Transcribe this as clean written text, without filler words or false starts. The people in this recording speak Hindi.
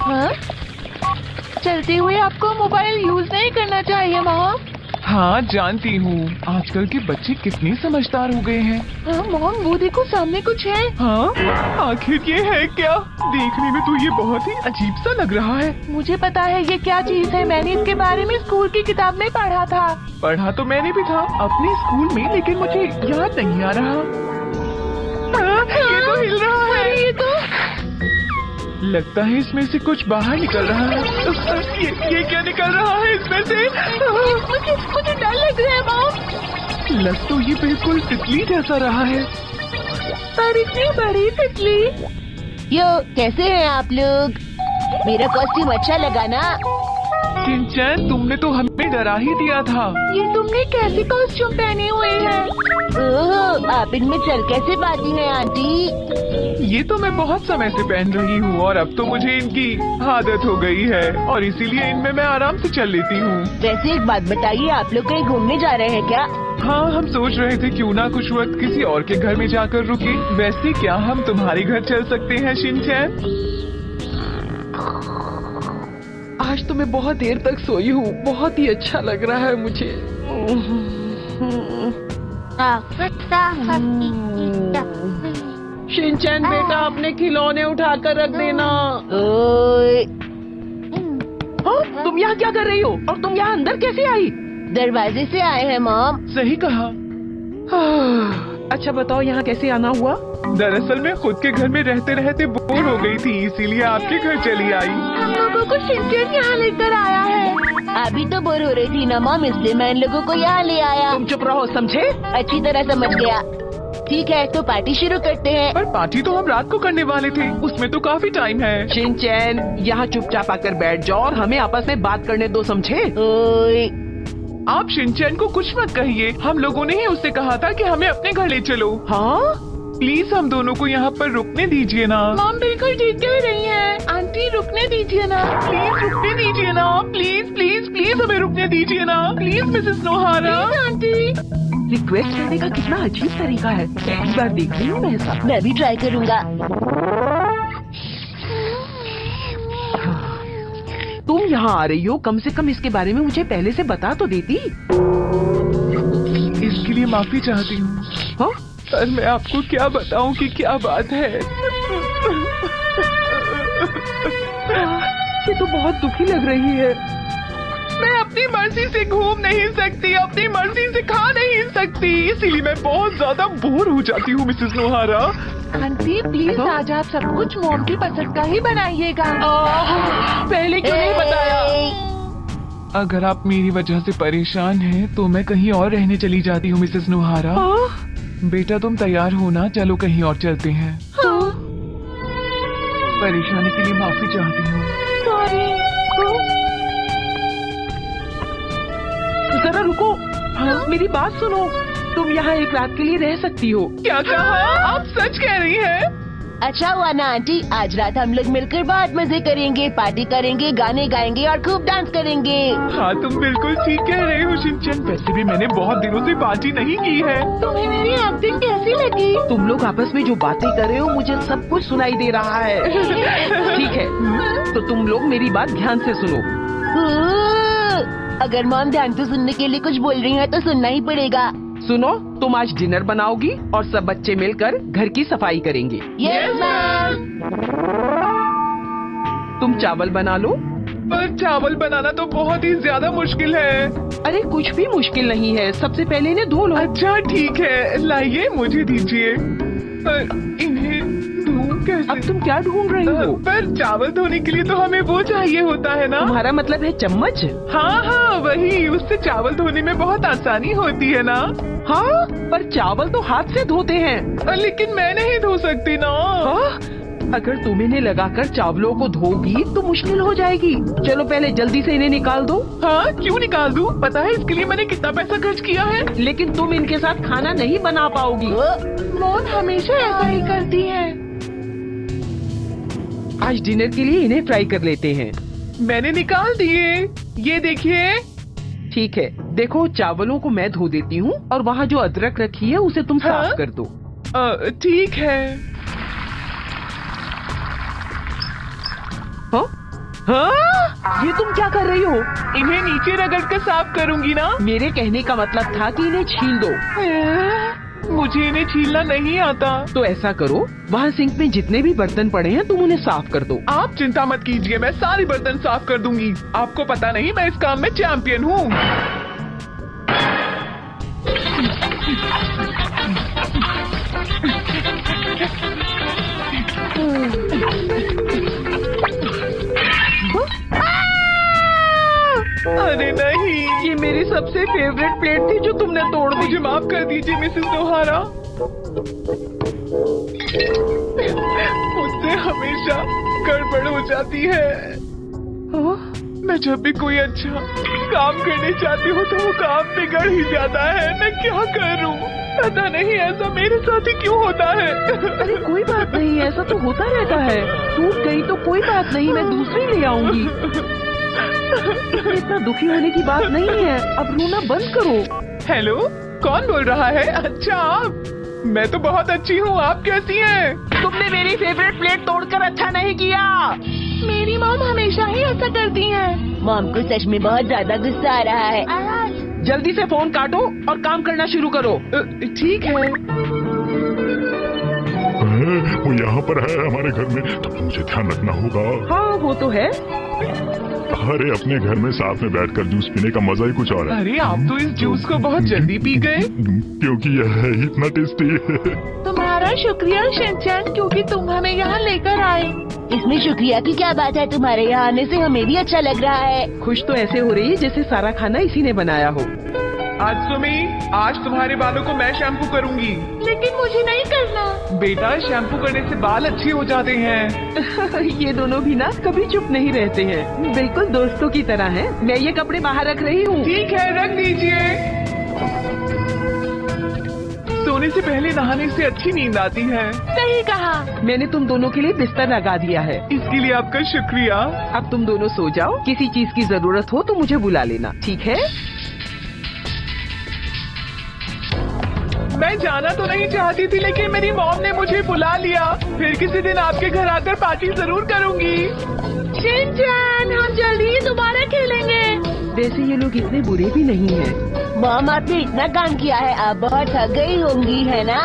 हाँ? चलते हुए आपको मोबाइल यूज नहीं करना चाहिए मॉम। हाँ जानती हूँ, आजकल के बच्चे कितने समझदार हो गए हैं। हाँ मॉम, वो देखो सामने कुछ है। हाँ आखिर ये है क्या? देखने में तो ये बहुत ही अजीब सा लग रहा है। मुझे पता है ये क्या चीज है, मैंने इसके बारे में स्कूल की किताब में पढ़ा था। पढ़ा तो मैंने भी था अपने स्कूल में, लेकिन मुझे याद नहीं आ रहा। ये तो हिल रहा है। ये तो लगता है इसमें से कुछ बाहर निकल रहा है। ये क्या निकल रहा है इसमें से? मुझे डर लग रहा है मॉम। लग तो ये बिल्कुल तितली जैसा रहा है। पर इतनी बड़ी तितली। यो, कैसे हैं आप लोग? मेरा कॉस्ट्यूम अच्छा लगा ना? शिनचैन, तुमने तो हमें डरा ही दिया था। ये तुमने कैसे कॉस्ट्यूम पहने हुए हैं? ओह, आप इनमें चल कैसे पाती हैं आंटी? ये तो मैं बहुत समय से पहन रही हूँ और अब तो मुझे इनकी आदत हो गई है और इसीलिए इनमें मैं आराम से चल लेती हूँ। वैसे एक बात बताइए, आप लोग कहीं घूमने जा रहे हैं क्या? हाँ, हम सोच रहे थे क्यों ना कुछ वक्त किसी और के घर में जाकर रुके। वैसे क्या हम तुम्हारे घर चल सकते हैं शिनचैन? आज तो मैं बहुत देर तक सोई हूँ, बहुत ही अच्छा लग रहा है मुझे। शिनचैन बेटा, अपने खिलौने उठाकर रख देना। ओए, हाँ, तुम यहाँ क्या कर रही हो और तुम यहाँ अंदर कैसे आई? दरवाजे से आए हैं मॉम। सही कहा। अच्छा बताओ, यहाँ कैसे आना हुआ? दरअसल मैं खुद के घर में रहते रहते बोर हो गई थी, इसीलिए आपके घर चली आई। हम लोगों को शिनचैन यहाँ लेकर आया है। अभी तो बोर हो रही थी ना मॉम, इसलिए मैं इन लोगों को यहाँ ले आया। तुम चुप रहो, समझे? अच्छी तरह समझ गया। ठीक है, तो पार्टी शुरू करते हैं। पर पार्टी तो हम रात को करने वाले थे, उसमें तो काफी टाइम है। शिनचैन, यहाँ चुपचाप आकर बैठ जाओ और हमें आपस में बात करने दो, समझे? ओए, आप शिनचैन को कुछ मत कहिए, हम लोगों ने ही उससे कहा था कि हमें अपने घर ले चलो। हाँ? प्लीज हम दोनों को यहाँ पर रुकने दीजिए ना। मॉम बिल्कुल ठीक कह रही है। आंटी रुकने दीजिए ना। प्लीज रुकने दीजिए ना, प्लीज प्लीज प्लीज हमें रुकने दीजिए ना, प्लीज मिसेस नोहारा। आंटी रिक्वेस्ट करने का कितना अजीब तरीका है, पहली बार देख रही हूँ मैं ऐसा। मैं भी ट्राई करूँगा। तुम यहाँ आ रही हो, कम से कम इसके बारे में मुझे पहले से बता तो देती। इसके लिए माफी चाहती हूँ। हाँ? पर मैं आपको क्या बताऊँ कि क्या बात है। ये तो बहुत दुखी लग रही है। मैं अपनी मर्जी से घूम नहीं सकती, अपनी मर्जी से खा नहीं सकती, इसीलिए मैं बहुत ज्यादा बोर हो जाती हूँ मिसेस नोहारा। आंटी प्लीज आज आप सब कुछ मॉम की पसंद का ही बनाइएगा। पहले क्यों नहीं बताया? अगर आप मेरी वजह से परेशान हैं, तो मैं कहीं और रहने चली जाती हूँ मिसेस नोहारा। बेटा तुम तैयार हो ना? चलो कहीं और चलते हैं। परेशानी के लिए माफी चाहती हूँ। जरा रुको। हाँ, मेरी बात सुनो। तुम यहाँ एक रात के लिए रह सकती हो। क्या कहा? आप सच कह रही हैं? अच्छा हुआ ना आंटी, आज रात हम लोग मिलकर बहुत मजे करेंगे, पार्टी करेंगे, गाने गाएंगे और खूब डांस करेंगे। हाँ तुम बिल्कुल ठीक कह रहे हो शिनचैन, वैसे भी मैंने बहुत दिनों से पार्टी नहीं की है। तुम्हें मेरी एक्टिंग कैसी लगी? तुम लोग आपस में जो बातें कर रहे हो मुझे सब कुछ सुनाई दे रहा है। ठीक है, तो तुम लोग मेरी बात ध्यान से सुनो। अगर मॉम ध्यान से सुनने के लिए कुछ बोल रही है तो सुनना ही पड़ेगा। सुनो, तुम आज डिनर बनाओगी और सब बच्चे मिलकर घर की सफाई करेंगे। Yes ma'am. तुम चावल बना लो। पर चावल बनाना तो बहुत ही ज्यादा मुश्किल है। अरे कुछ भी मुश्किल नहीं है, सबसे पहले इन्हें धो लो। अच्छा ठीक है, लाइए मुझे दीजिए। पर इन्हें धोऊं कैसे? अब तुम क्या ढूंढ रही हो? पर चावल धोने के लिए तो हमें वो चाहिए होता है ना। तुम्हारा मतलब है चम्मच? हाँ हाँ वही, उससे चावल धोने में बहुत आसानी होती है ना। हाँ, पर चावल तो हाथ से धोते हैं। लेकिन मैं नहीं धो सकती ना। हाँ? अगर तुम इन्हें लगाकर चावलों को धोगी तो मुश्किल हो जाएगी। चलो पहले जल्दी से इन्हें निकाल दो। हाँ क्यों निकाल दूं? पता है इसके लिए मैंने कितना पैसा खर्च किया है। लेकिन तुम इनके साथ खाना नहीं बना पाओगी। मॉम हमेशा ऐसा ही करती है। आज डिनर के लिए इन्हें फ्राई कर लेते हैं। मैंने निकाल दिए, ये देखिए। ठीक है, देखो चावलों को मैं धो देती हूँ और वहाँ जो अदरक रखी है उसे तुम हाँ? साफ कर दो। ठीक है। हाँ? हाँ? ये तुम क्या कर रही हो? इन्हें नीचे रगड़ कर साफ करूंगी ना। मेरे कहने का मतलब था कि इन्हें छील दो। मुझे इन्हें छीलना नहीं आता। तो ऐसा करो, वहाँ सिंक में जितने भी बर्तन पड़े हैं तुम उन्हें साफ कर दो। आप चिंता मत कीजिए, मैं सारे बर्तन साफ कर दूंगी। आपको पता नहीं मैं इस काम में चैंपियन हूँ। अरे नहीं, ये मेरी सबसे फेवरेट प्लेट थी जो तुमने तोड़ दी। मुझे माफ कर दीजिए मिसेस नोहारा। मुझसे हमेशा गड़बड़ हो जाती है। मैं जब भी कोई अच्छा काम करने जाती हूँ तो वो काम बिगड़ ही जाता है। मैं क्या करूँ? पता नहीं ऐसा मेरे साथ ही क्यों होता है। अरे कोई बात नहीं, ऐसा तो होता रहता है। टूट गई तो कोई बात नहीं, मैं दूसरी ले आऊंगी। इसमें इतना दुखी होने की बात नहीं है, अब रोना बंद करो। हेलो, कौन बोल रहा है? अच्छा आप। मैं तो बहुत अच्छी हूँ, आप कैसी हैं? तुमने मेरी फेवरेट प्लेट तोड़कर अच्छा नहीं किया। मेरी मॉम हमेशा ही ऐसा करती है। मॉम को सच में बहुत ज्यादा गुस्सा आ रहा है। जल्दी से फोन काटो और काम करना शुरू करो। ठीक है। वो यहाँ पर है हमारे घर में, तब मुझे ध्यान रखना होगा। हाँ वो तो है। अरे अपने घर में साथ में बैठकर जूस पीने का मजा ही कुछ और है। अरे आप तो इस जूस को बहुत जल्दी पी गए। क्योंकि यह है इतना टेस्टी है। तुम्हारा शुक्रिया शिनचैन, क्योंकि तुम हमें यहाँ लेकर आए। इसमें शुक्रिया की क्या बात है? तुम्हारे यहाँ आने से हमें भी अच्छा लग रहा है। खुश तो ऐसे हो रही है जैसे सारा खाना इसी ने बनाया हो। आज सुमी, आज तुम्हारे बालों को मैं शैम्पू करूंगी। लेकिन मुझे नहीं करना। बेटा, शैम्पू करने से बाल अच्छे हो जाते हैं। ये दोनों भी ना कभी चुप नहीं रहते हैं, बिल्कुल दोस्तों की तरह हैं। मैं ये कपड़े बाहर रख रही हूँ। ठीक है, रख दीजिए। सोने से पहले नहाने से अच्छी नींद आती है। सही कहा। मैंने तुम दोनों के लिए बिस्तर लगा दिया है। इसके लिए आपका शुक्रिया। अब तुम दोनों सो जाओ, किसी चीज की जरूरत हो तो मुझे बुला लेना, ठीक है? मैं जाना तो नहीं चाहती थी, लेकिन मेरी मॉम ने मुझे बुला लिया। फिर किसी दिन आपके घर आकर पार्टी जरूर करूंगी। शिनचैन, हम जल्दी ही दोबारा खेलेंगे। वैसे ये लोग इतने बुरे भी नहीं हैं। मॉम, आपने इतना काम किया है, आप बहुत थक गई होंगी, है ना?